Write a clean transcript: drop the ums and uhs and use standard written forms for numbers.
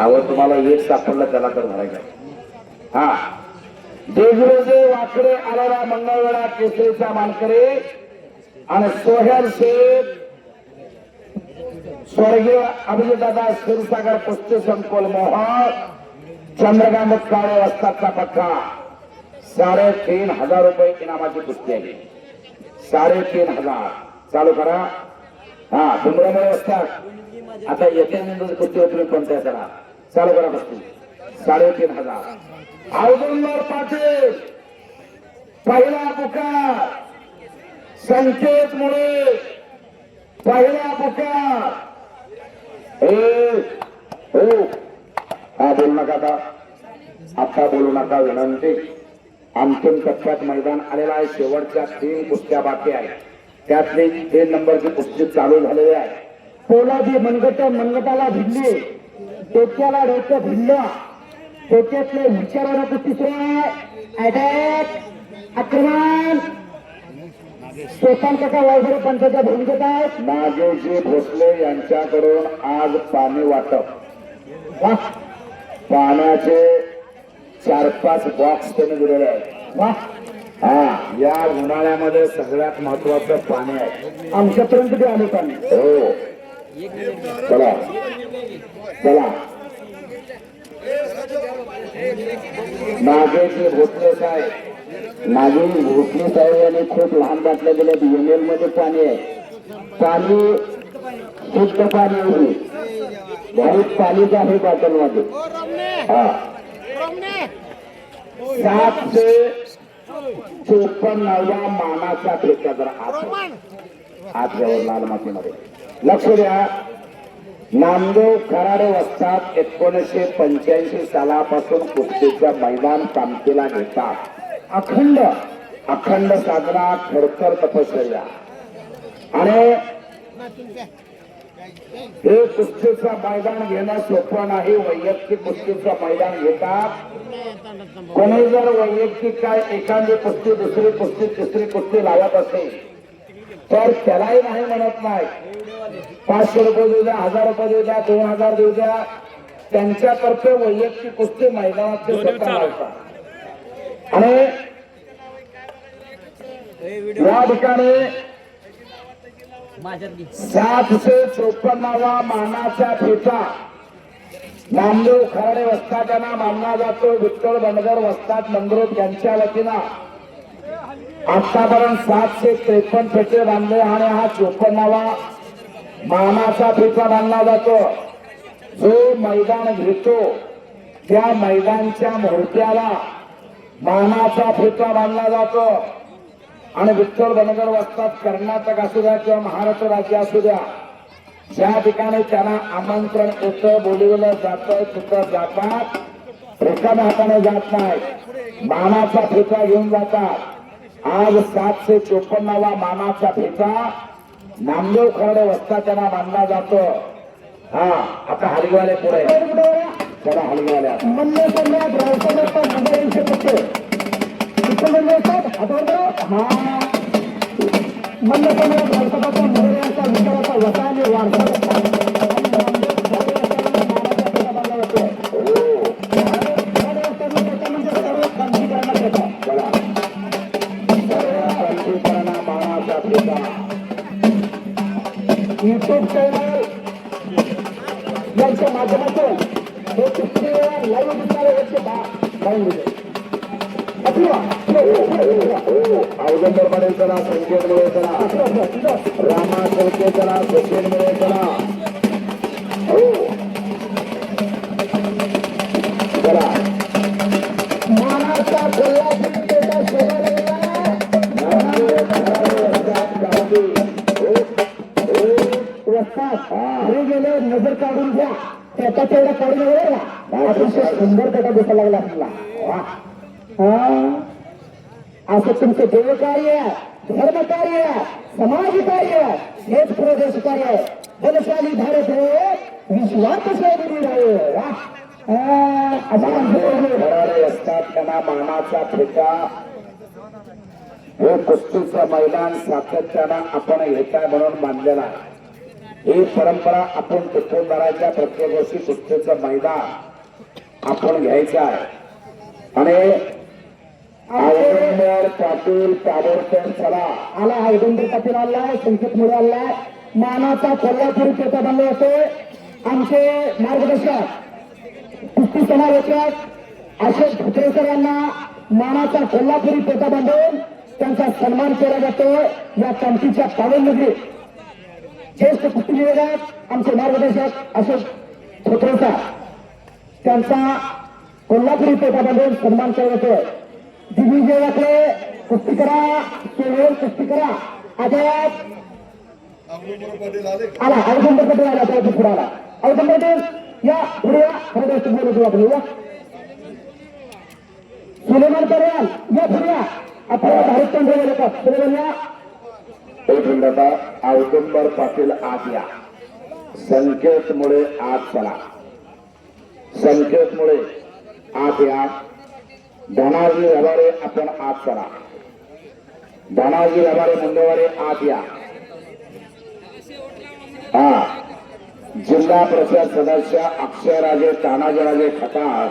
आवड तुम्हाला एक सापडलं त्याला तर भरायचा. हा देगुरुजे वाकडे आलेला मंगळवेढा केसरीचा मानकरी आणि सोहेल शेख स्वर्गीय अभिजितदादा क्षीरसागर कुस्ती संकुल मोहर चंद्रकांत काळे वस्तादचा पक्का 3,500 रुपये इनामाची कुस्ती आहे. 3,500 चालू करा. हा डुंगरामुळे वस्ताद आता येत्या नंतर कुस्ती उतरून कोणत्या करा चालू करा कुस्ती. 3,500 अवधूत पाटील पहिला पुकार संकेत मुळे पहिला पुकार. बोलू नका आता बोलू नका विनंती. अंतिम टप्प्यात मैदान आलेला आहे. शेवटच्या 3 कुस्त्या बाकी आहे. त्यातली 3 नंबरची कुस्ती चालू झालेली आहे. पोलादी मनगटाला भिडली डोक्याला डोकं भिडलं डोक्यातले विचाराला कुस्ती सुरू आहे. अटॅक आक्रमण सोपान काका वगैरे पंचाच्या भूमिकेत आहेत. नागेशजी भोसले यांच्याकडून आज पाणी वाटप. पाण्याचे 4-5 बॉक्स त्यांनी दिलेले आहेत. हा या उन्हाळ्यामध्ये सगळ्यात महत्वाचं पाणी आहे. आमच्यापर्यंत ते आले पाणी. हो चला चला. नागेशजी भोसले साहेब नागेश भोसले साहेब यांनी खूप लहान बाटल्या दिल्या. एमएल मध्ये पाणी आहे. पाणी शुद्ध पाणी आहे. बहुत पाणीच आहे बॉटलमध्ये. हा 754 मानाचा ठेका. जरा आत जवळ लाल मातीमध्ये लक्ष द्या. नामदेव खराडे वस्ताद 1985 सालापासून कुस्तीच्या मैदान कामकीला घेतात. अखंड साधना खडतर तपश्चर्या आणि हे कुस्तीचं मैदान घेणं सोपं नाही. वैयक्तिक कुस्तीचं मैदान घेतात. कोणी जर वैयक्तिक काय एखादी कुस्ती दुसरी कुस्ती तिसरी कुस्ती लावत असेल तर त्यालाही नाही म्हणत नाही. 500 रुपये देऊ द्या, 1000 रुपये देऊ द्या, 2000 देऊ द्या. त्यांच्यातर्फे वैयक्तिक कुस्ती मैदानात ते स्वतः लावतात. आणि या ठिकाणी 754 मानाचा ठेका नामदेव खराडे वस्ताद यांना मानला जातो. विठ्ठल बनगर वस्ताद मंगरुळ यांच्या वतीनं आतापर्यंत 753 फेटे बांधले आणि हा 54वा मानाचा ठेका बांधला जातो. जो मैदान घेतो त्या मैदानच्या मुहूर्त्याला मानाचा ठेका बांधला जातो. आणि विठ्ठल बनगर वस्ताद कर्नाटक असू द्या किंवा महाराष्ट्र राज्य असू द्या ज्या ठिकाणी त्यांना आमंत्रण येतं बोलवलं जातं तिथं जातात. रिकाम्या हाताने जात नाही. मानाचा ठेका घेऊन जातात. आज 754वा मानाचा ठेका नामदेव खराडे वस्ताद त्यांना बांधला जातो. हा आता हलगीवाले पुढे चला. हलगीवाल्या युट्यूब चॅनल यांच्या माध्यमातून हे कुस्तीवर लाईव्ह दिसणारे अवगंबर मध्ये चला. संकेत मुळे चला. रामा संकेत चला. सचिन मुळे चला. चला मानाचा घरी गेले नजर काढून घ्या. त्याचा तेवढा काढून अतिशय सुंदर त्याचा दिसायला लागला आपला. असं तुमचं देवकार्य धर्मकार्य समाजकार्य हेच प्रदेश कार्य बलशाली भारत रे विश्वात असतात. त्यांना मानाचा ठेका हे कुस्तीचं मैदान सातत्यानं आपण घेताय म्हणून मानलेला आहे. ही परंपरा आपण टिकवणाऱ्याच्या प्रत्येक वर्षी कुस्तीचं मैदान आपण घ्यायचं आहे आणि औदुंबर पाटील ताबडतोब चला आला औदुंबर पाटील आलाय, संकेत मुळे आलाय, मानाचा कोल्हापुरी पेटा बनले होते आमचे मार्गदर्शक कुस्ती समालोचक अशोक धोत्रेकर यांना मानाचा कोल्हापुरी पेटा बांधून त्यांचा सन्मान केला जातो. या कमिटीच्या पावनमध्ये ज्येष्ठ कुस्ती निवेदक आमचे मार्गदर्शक अशोक धोत्रेकर त्यांचा कोल्हापुरी पेटा बांधून सन्मान केला जातो. दिग्विजय वाकले कुस्ती करा, सोहळ कुस्ती करा. आजाद आला, औदुंबर पटेल आला, त्या पुढे आला. औदुंबर पटेल या पुढे या, खरं गोष्ट बोलतो आपण या. सुलेमान परेल या पुढे या. आपल्याला भारत चंद्र लोक सुलेमान या. एक मिनिट आता औदुंबर पाटील आत या. संकेत मुळे आत चला. संकेत मुळे आत या. धनाजी रबारे आपण आत चला. धनाजी रबारे मुंडेवारे आत या. हा जिल्हा परिषद सदस्य अक्षयराजे तानाजीराजे खताळ